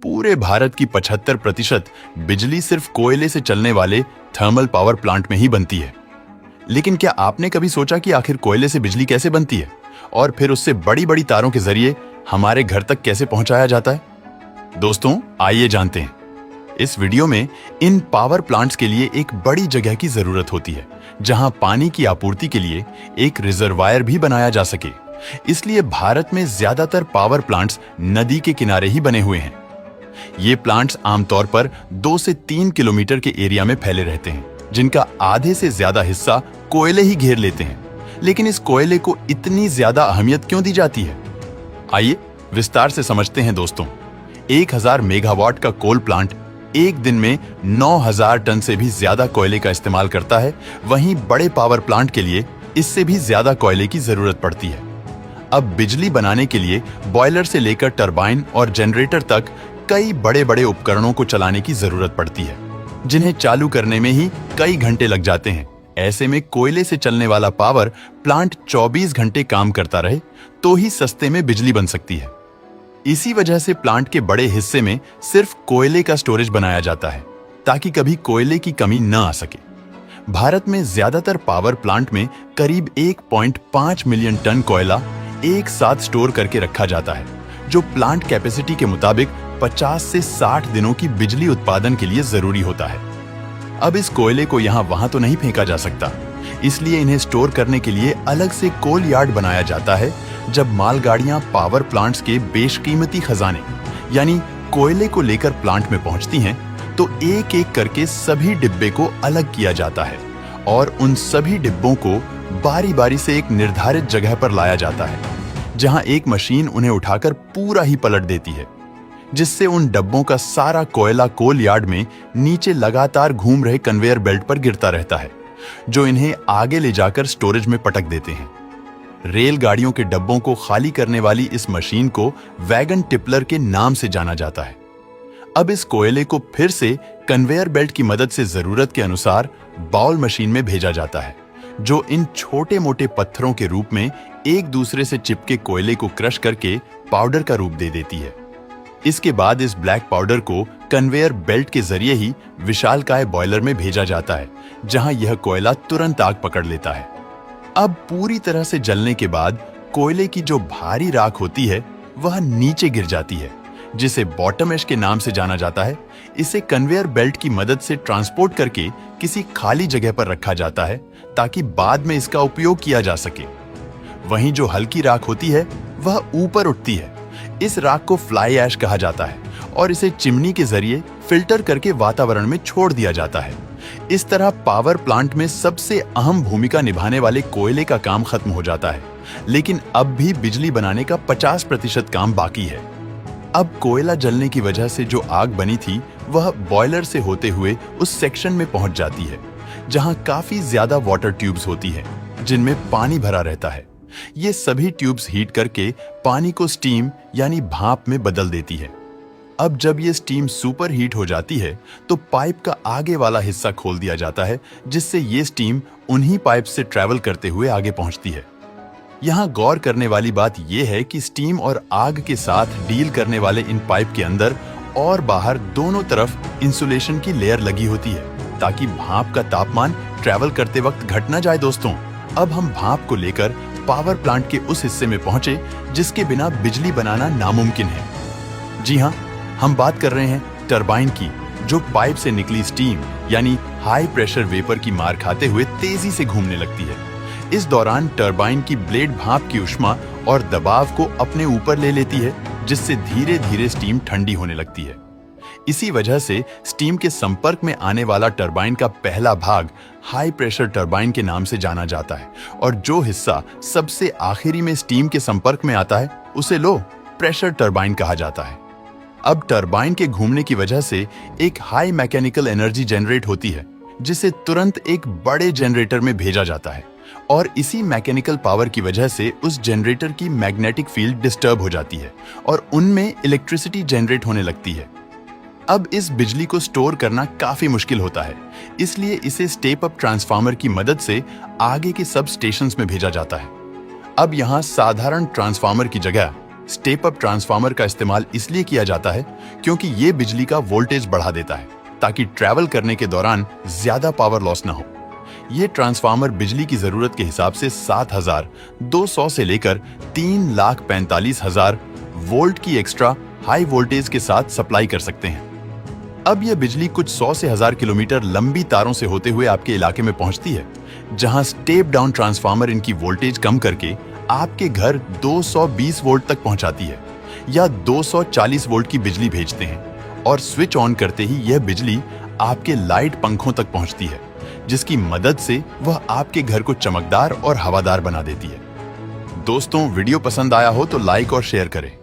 पूरे भारत की 75% बिजली सिर्फ कोयले से चलने वाले थर्मल पावर प्लांट में ही बनती है। लेकिन क्या आपने कभी सोचा कि आखिर कोयले से बिजली कैसे बनती है और फिर उससे बड़ी बड़ी तारों के जरिए हमारे घर तक कैसे पहुंचाया जाता है? दोस्तों, आइए जानते हैं। इस वीडियो में इन पावर प्लांट्स के लिए एक बड़ी जगह की जरूरत होती है, जहां पानी की आपूर्ति के लिए एक रिजर्वायर भी बनाया जा सके। इसलिए भारत में ज्यादातर पावर प्लांट्स नदी के किनारे ही बने हुए हैं। ये प्लांट्स आमतौर पर 2 से 3 किलोमीटर के एरिया में फैले रहते हैं, जिनका आधे से ज्यादा हिस्सा कोयले ही घेर लेते हैं। लेकिन इस कोयले को इतनी ज्यादा अहमियत क्यों दी जाती है? आइए विस्तार से समझते हैं दोस्तों। 1000 मेगावाट का कोल प्लांट एक दिन में 9000 टन से भी ज्यादा कोयले का इस्तेमाल करता है। वहीं बड़े पावर प्लांट के लिए इससे भी ज्यादा कोयले की जरूरत पड़ती है। अब बिजली बनाने के लिए बॉयलर से लेकर टरबाइन और जनरेटर तक कई बड़े बड़े उपकरणों को चलाने की जरूरत पड़ती है, जिन्हें चालू करने में ही कई घंटे लग जाते हैं। ऐसे में कोयले से चलने वाला पावर प्लांट 24 घंटे काम करता रहे तो ही सस्ते में बिजली बन सकती है। इसी वजह से प्लांट के बड़े हिस्से में सिर्फ कोयले का स्टोरेज बनाया जाता है, ताकि कभी कोयले की कमी न आ सके। भारत में ज्यादातर पावर प्लांट में करीब 1.5 मिलियन टन कोयला एक साथ स्टोर करके रखा जाता है, जो प्लांट कैपेसिटी के मुताबिक 50 से 60 दिनों की बिजली उत्पादन के लिए जरूरी होता है। अब इस कोयले को यहाँ वहां तो नहीं फेंका जा सकता, इसलिए इन्हें स्टोर करने के लिए अलग से कोल यार्ड बनाया जाता है। जब मालगाड़ियां पावर प्लांट्स के बेशकीमती खजाने यानी कोयले को लेकर प्लांट में पहुंचती हैं, तो एक एक करके सभी डिब्बे को अलग किया जाता है और उन सभी डिब्बों को बारी बारी से एक निर्धारित जगह पर लाया जाता है, जहां एक मशीन उन्हें उठाकर पूरा ही पलट देती है, जिससे उन डब्बों का सारा कोयला कोल यार्ड में नीचे लगातार घूम रहे कन्वेयर बेल्ट पर गिरता रहता है, जो इन्हें आगे ले जाकर स्टोरेज में पटक देते हैं। रेलगाड़ियों के डब्बों को खाली करने वाली इस मशीन को वैगन टिपलर के नाम से जाना जाता है। अब इस कोयले को फिर से कन्वेयर बेल्ट की मदद से जरूरत के अनुसार बाउल मशीन में भेजा जाता है, जो इन छोटे मोटे पत्थरों के रूप में एक दूसरे से चिपके कोयले को क्रश करके पाउडर का रूप दे देती है। इसके बाद इस ब्लैक पाउडर को कन्वेयर बेल्ट के जरिए ही विशालकाय बॉयलर में भेजा जाता है, जहां यह कोयला तुरंत आग पकड़ लेता है। अब पूरी तरह से जलने के बाद कोयले की जो भारी राख होती है वह नीचे गिर जाती है, जिसे बॉटम ऐश के नाम से जाना जाता है। इसे कन्वेयर बेल्ट की मदद से ट्रांसपोर्ट करके किसी खाली जगह पर रखा जाता है, ताकि बाद में इसका उपयोग किया जा सके। वहीं जो हल्की राख होती है वह ऊपर उठती है। इस राख को फ्लाई ऐश कहा जाता है और इसे चिमनी के जरिए फिल्टर करके वातावरण में छोड़ दिया जाता है। इस तरह पावर प्लांट में सबसे अहम भूमिका निभाने वाले कोयले का काम खत्म हो जाता है, लेकिन अब भी बिजली बनाने का 50% काम बाकी है। अब कोयला जलने की वजह से जो आग बनी थी वह बॉयलर से होते हुए उस सेक्शन में पहुंच जाती है, जहां काफी ज्यादा वाटर ट्यूब्स होती हैं, जिनमें पानी भरा रहता है। ये सभी ट्यूब्स हीट करके पानी को स्टीम यानी भाप में बदल देती है। अब जब ये स्टीम सुपर हीट हो जाती है तो पाइप का आगे वाला हिस्सा खोल दिया जाता है, जिससे ये स्टीम उन्हीं पाइप से ट्रैवल करते हुए आगे पहुंचती है। यहाँ गौर करने वाली बात यह है कि स्टीम और आग के साथ डील करने वाले इन पाइप के अंदर और बाहर दोनों तरफ इंसुलेशन की लेयर लगी होती है, ताकि भाप का तापमान ट्रैवल करते वक्त घट ना जाए। दोस्तों, अब हम भाप को लेकर पावर प्लांट के उस हिस्से में पहुंचे जिसके बिना बिजली बनाना नामुमकिन है। जी हाँ, हम बात कर रहे हैं टरबाइन की, जो पाइप से निकली स्टीम यानी हाई प्रेशर वेपर की मार खाते हुए तेजी से घूमने लगती है। इस दौरान टरबाइन की ब्लेड भाप की ऊष्मा और दबाव को अपने ऊपर ले लेती है, जिससे धीरे धीरे स्टीम ठंडी होने लगती है। इसी वजह से स्टीम के संपर्क में आने वाला टरबाइन का पहला भाग हाई प्रेशर टरबाइन के नाम से जाना जाता है, और जो हिस्सा सबसे आखिरी में स्टीम के संपर्क में आता है उसे लो प्रेशर टरबाइन कहा जाता है। अब टरबाइन के घूमने की वजह से एक हाई मैकेनिकल एनर्जी जनरेट होती है, जिसे तुरंत एक बड़े जनरेटर में भेजा जाता है, और इसी मैकेनिकल पावर की वजह से उस जनरेटर की मैग्नेटिक फील्ड डिस्टर्ब हो जाती है और उनमें इलेक्ट्रिसिटी जनरेट होने लगती है। अब इस बिजली को स्टोर करना काफी मुश्किल होता है, इसलिए इसे स्टेप अप ट्रांसफार्मर की मदद से आगे के सब स्टेशंस में भेजा जाता है। अब यहाँ साधारण ट्रांसफार्मर की जगह स्टेप अप ट्रांसफार्मर का इस्तेमाल इसलिए किया जाता है क्योंकि ये बिजली का वोल्टेज बढ़ा देता है ताकि ट्रैवल करने के दौरान ज्यादा पावर लॉस ना हो। ये ट्रांसफार्मर बिजली की जरूरत के हिसाब से 7,200 से लेकर 3,45,000 वोल्ट की एक्स्ट्रा हाई वोल्टेज के साथ सप्लाई कर सकते हैं। अब यह बिजली कुछ 100 से 1000 किलोमीटर लंबी तारों से होते हुए आपके इलाके में पहुंचती है, जहां स्टेप डाउन ट्रांसफार्मर इनकी वोल्टेज कम करके आपके घर 220 वोल्ट तक पहुंचाती है या 240 वोल्ट की बिजली भेजते हैं और स्विच ऑन करते ही यह बिजली आपके लाइट पंखों तक पहुंचती है, जिसकी मदद से वह आपके घर को चमकदार और हवादार बना देती है। दोस्तों, वीडियो पसंद आया हो तो लाइक और शेयर करें।